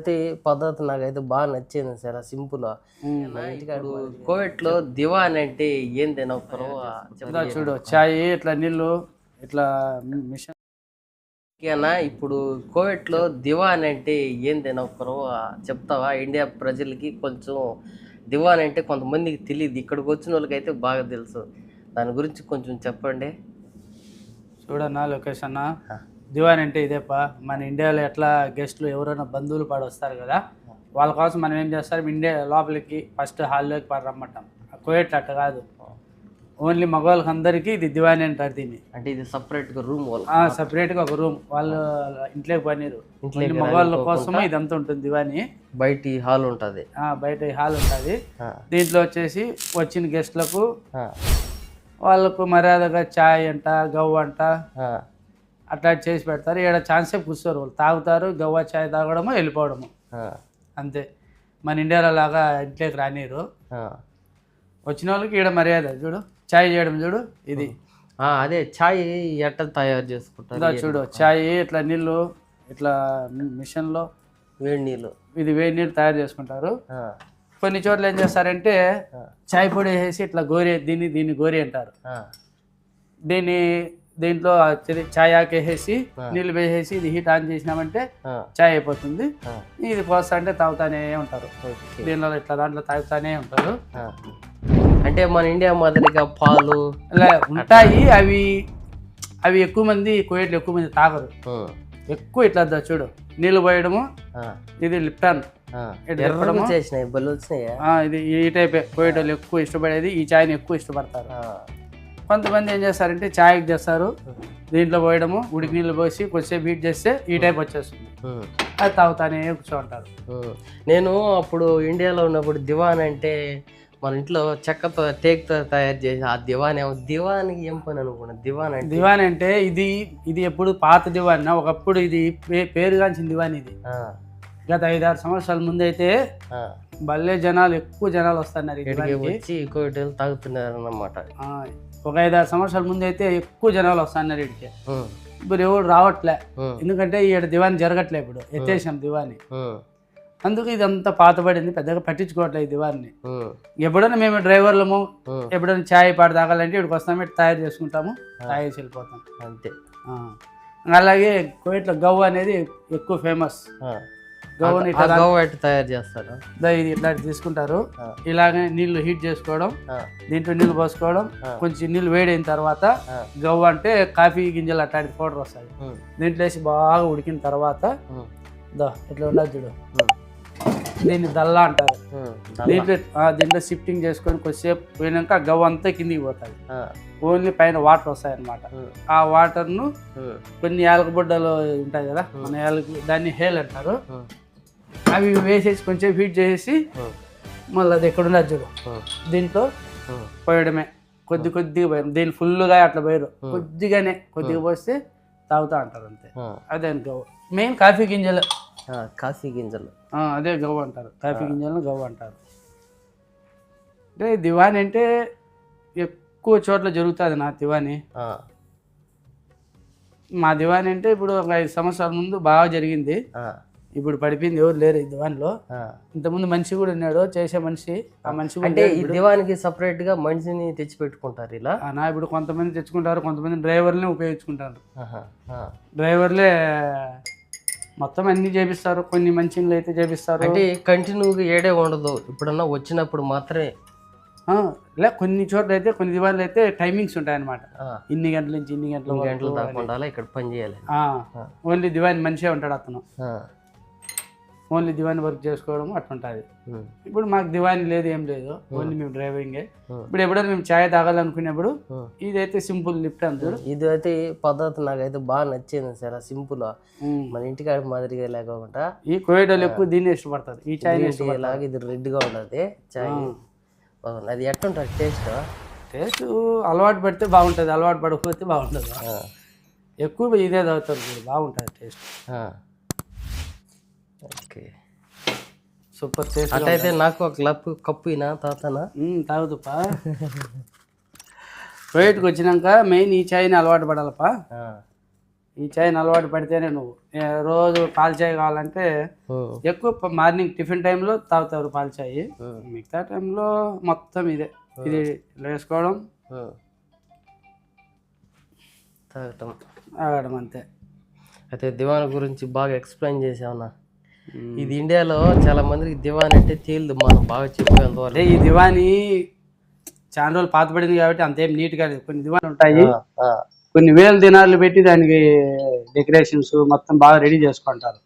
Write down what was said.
అయితే పద్ధతి నాకైతే బాగా నచ్చింది సార్. సింపుల్. ఇప్పుడు కోవిడ్లో దివాన్ అంటే ఏంది ఒకరు ఇదా చూడు చాయ్ ఇట్లా నీళ్ళు ఇట్లా మిషన్ ఇప్పుడు కోవిడ్లో దివాన్ అంటే ఏంది ఒకరు చెప్తావా? ఇండియా ప్రజలకి కొంచెం దివాన్ అంటే కొంతమందికి తెలియదు, ఇక్కడికి వచ్చిన వాళ్ళకైతే బాగా తెలుసు. దాని గురించి కొంచెం చెప్పండి. చూడన్నా లొకేషన్ దివాన్ అంటే ఇదేపా. మన ఇండియాలో ఎట్లా గెస్ట్లు ఎవరైనా బంధువులు పాడు వస్తారు కదా, వాళ్ళ కోసం మనం ఏం చేస్తాం, ఇండియా లోపలికి ఫస్ట్ హాల్లోకి పాడు రమ్మంటాం. కోవిడ్ అట్లా కాదు, ఓన్లీ మగవాళ్ళకి అందరికీ ఇది దివాని అంటారు దీన్ని. అంటే ఇది సపరేట్గా రూమ్, సపరేట్గా ఒక రూమ్, వాళ్ళు ఇంట్లోకి పనిరు. మగవాళ్ళ కోసం ఇదంతా ఉంటుంది దివాని. బయట హాల్ ఉంటుంది. బయట హాల్ ఉంటుంది. దీంట్లో వచ్చేసి వచ్చిన గెస్ట్లకు వాళ్ళకు మర్యాదగా చాయ్ అంట గవ్వ అంట అట్లా చేసి పెడతారు. ఈడ ఛాన్సే కూర్చోరు, వాళ్ళు తాగుతారు, గవ్వ చాయ్ తాగడము వెళ్ళిపోవడము అంతే. మన ఇండియాలో లాగా ఇంట్లోకి రానిరు. వచ్చిన వాళ్ళకి ఈడ మర్యాద చూడు, చాయ్ చేయడం చూడు ఇది. అదే చాయ్ ఎట్లా తయారు చేసుకుంటారు చూడు, చాయ్ ఇట్లా నీళ్ళు ఇట్లా మిషన్లో వేడి నీళ్ళు, ఇది వేడి నీళ్ళు తయారు చేసుకుంటారు. కొన్ని చోట్ల ఏం చేస్తారంటే చాయ్ పొడి వేసేసి ఇట్లా గోరి, దీన్ని గోరి అంటారు. దీంట్లో చాయ్ ఆకేసేసి నీళ్ళు వేసేసి ఇది హీట్ ఆన్ చేసినామంటే చాయ్ అయిపోతుంది. ఇది పోస్తా అంటే తాగుతానే ఉంటారు. దీనిలో ఇట్లా దాంట్లో తాగుతానే ఉంటారు. అంటే మన ఇండియా మాదిరిగా పాలు ఉంటాయి, అవి ఎక్కువ మంది కువైట్లో ఎక్కువ మంది తాగరు. ఎక్కువ ఇట్లా చూడు నీళ్ళు పోయడము, ఇది లిప్టాన్ ఇది ఈ టైపే కువైట్ వాళ్ళు ఎక్కువ ఇష్టపడేది. ఈ చాయ్ని ఎక్కువ ఇష్టపడతారు. కొంతమంది ఏం చేస్తారంటే చాయ్ చేస్తారు, దీంట్లో పోయడము, ఉడికి నీళ్ళు పోసి కొద్దిసేపు హీట్ చేస్తే ఈ టైప్ వచ్చేస్తుంది. అది తాగుతానే కూర్చోంటారు. నేను అప్పుడు ఇండియాలో ఉన్నప్పుడు దివాన్ అంటే మన ఇంట్లో చెక్కతో టేక్తో తయారు చేసి ఆ దివానికి ఏం పని అనుకున్నా. దివాన్ అంటే ఇది ఎప్పుడు పాత దివాన్. ఒకప్పుడు ఇది పేరుగాంచిన దివాన్. ఇది గత 5-6 సంవత్సరాల ముందు అయితే భలే ఎక్కువ జనాలు వస్తున్నారు వచ్చి తాగుతున్నారు అన్నమాట. ఒక 5-6 సంవత్సరాల ముందు అయితే ఎక్కువ జనాలు వస్తున్నారు ఇక్కడికి. ఇప్పుడు ఎవరు రావట్లే, ఎందుకంటే ఇక్కడ దివాని జరగట్లే. ఇప్పుడు ఎత్తేసాం దివాని, అందుకు ఇదంతా పాతబడింది, పెద్దగా పట్టించుకోవట్లేదు ఈ దివాన్ని. ఎప్పుడైనా మేము డ్రైవర్లము ఎప్పుడైనా ఛాయ్ పాడు తాగాలంటే ఇక్కడికి వస్తాము, తయారు చేసుకుంటాము, తాగేసి వెళ్ళిపోతాం అంతే. అలాగే కువైట్లో గవ్వ అనేది ఎక్కువ ఫేమస్. గవ్వని తయారు చేస్తారు. ఇది ఇట్లా తీసుకుంటారు, ఇలాగే నీళ్లు హీట్ చేసుకోవడం, దీంట్లో నీళ్ళు పోసుకోవడం, కొంచెం నీళ్ళు వేడైన తర్వాత గవ్వ అంటే కాఫీ గింజలు అట్లాంటి పౌడర్ వస్తాయి, దీంట్లో వేసి బాగా ఉడికిన తర్వాత ఇట్లా ఉండదు చూడు, దీన్ని దల్లా అంటారు. దీంట్లో షిఫ్టింగ్ చేసుకొని కొద్దిసేపు పోయినాక గవ్వ అంతా కిందికి పోతుంది, ఓన్లీ పైన వాటర్ వస్తాయి అన్నమాట. ఆ వాటర్ను కొన్ని యాలకబుడ్డలు ఉంటాయి కదా మన దాన్ని హేల్ అంటారు, అవి వేసేసి కొంచెం హీట్ చేసేసి మళ్ళీ అది ఎక్కడ ఉండదు చూడు దీంట్లో పోయడమే. కొద్దిగా పోయారు, దీన్ని ఫుల్గా అట్లా పోయారు, కొద్దిగా పోస్తే తాగుతా అంటారు అంతే. అదే గవ్వ. మెయిన్ కాఫీ గింజలు అదే గవ్వ అంటారు. కాఫీ గింజలను గవ్వ అంటారు. అంటే దివాని అంటే ఎక్కువ చోట్ల జరుగుతుంది నా దివాని. మా దివాని అంటే ఇప్పుడు ఒక 5 సంవత్సరాల ముందు బాగా జరిగింది, ఇప్పుడు పడిపోయింది, ఎవరు లేరు ఈ దివాన్లో. ఇంతకుముందు మనిషి కూడా ఉన్నాడు, చేసే మనిషి. ఆ మనిషి అంటే ఈ దివానికి సపరేట్ గా మనిషిని తెచ్చి పెట్టుకుంటారు ఇలా. ఇప్పుడు కొంతమంది తెచ్చుకుంటారు, కొంతమంది డ్రైవర్లనే ఉపయోగించుకుంటారు. డ్రైవర్లే మొత్తం అన్ని చేపిస్తారు, కొన్ని మంచిలు అయితే చేపిస్తారు. అంటే కంటిన్యూగా ఏడే ఉండదు, ఇప్పుడన్నా వచ్చినప్పుడు మాత్రమే. కొన్ని చోట్ల అయితే కొన్ని దివాన్లు అయితే టైమింగ్స్ ఉంటాయన్నమాట. ఇన్ని గంటల నుంచి ఇన్ని గంటలు దాకా ఇక్కడ పని చేయాలి. ఓన్లీ దివాని మనిషే ఉంటాడు, అతను ఓన్లీ దివాని వర్క్ చేసుకోవడం అట్లుంటుంది. ఇప్పుడు మాకు దివాని లేదు, ఏం లేదు, ఓన్లీ మేము డ్రైవింగే. ఇప్పుడు ఎప్పుడైనా మేము ఛాయ్ తాగాలనుకునేప్పుడు ఇదైతే సింపుల్ లిఫ్ట్ అంటారు. ఇది అయితే పద్ధతి నాకైతే బాగా నచ్చింది సార్. సింపుల్, మన ఇంటికాడ మాదిరిగా లేకుండా. ఈ కువైట్ వాళ్ళు ఎక్కువ దీన్ని ఇష్టపడతారు, ఈ ఛాయ్ లాగా. ఇది రెడ్గా ఉండదు ఛాయ్. అది ఎట్లుంటుంది టేస్ట్ అలవాటు పడితే బాగుంటుంది, అలవాటు పడకపోతే బాగుంటుంది. ఎక్కువ ఇదే తాగుతారు, బాగుంటుంది టేస్ట్. Okay, super taste. అట్లయితే నాకు ఒక కప్పు అయినా తాగుతానా? తాగుతుపా. కువైట్కి వచ్చినాక మెయిన్ ఈ ఛాయ్ని అలవాటు పడాలపా. ఈ చాయ్ అలవాటు పడితేనే నువ్వు రోజు పాల చాయ్ కావాలంటే ఎక్కువ మార్నింగ్ టిఫిన్ టైంలో తాగుతారు పాల చాయ్, మిగతా టైంలో మొత్తం ఇదే, ఇది వేసుకోవడం తాగడం అంతే. అయితే దివాన్ గురించి బాగా ఎక్స్ప్లెయిన్ చేసావునా. ఇది ఇండియాలో చాలా మందికి దివాన్ అంటే తేలిదు, మనం బాగా చెప్పేంత అదే ఈ దివాని చాలా రోజులు పాతపడింది కాబట్టి అంతేం నీట్గా లేదు. కొన్ని దివాన్లు ఉంటాయి, కొన్ని వేల దినాలు పెట్టి దానికి డెకరేషన్స్ మొత్తం బాగా రెడీ చేసుకుంటారు.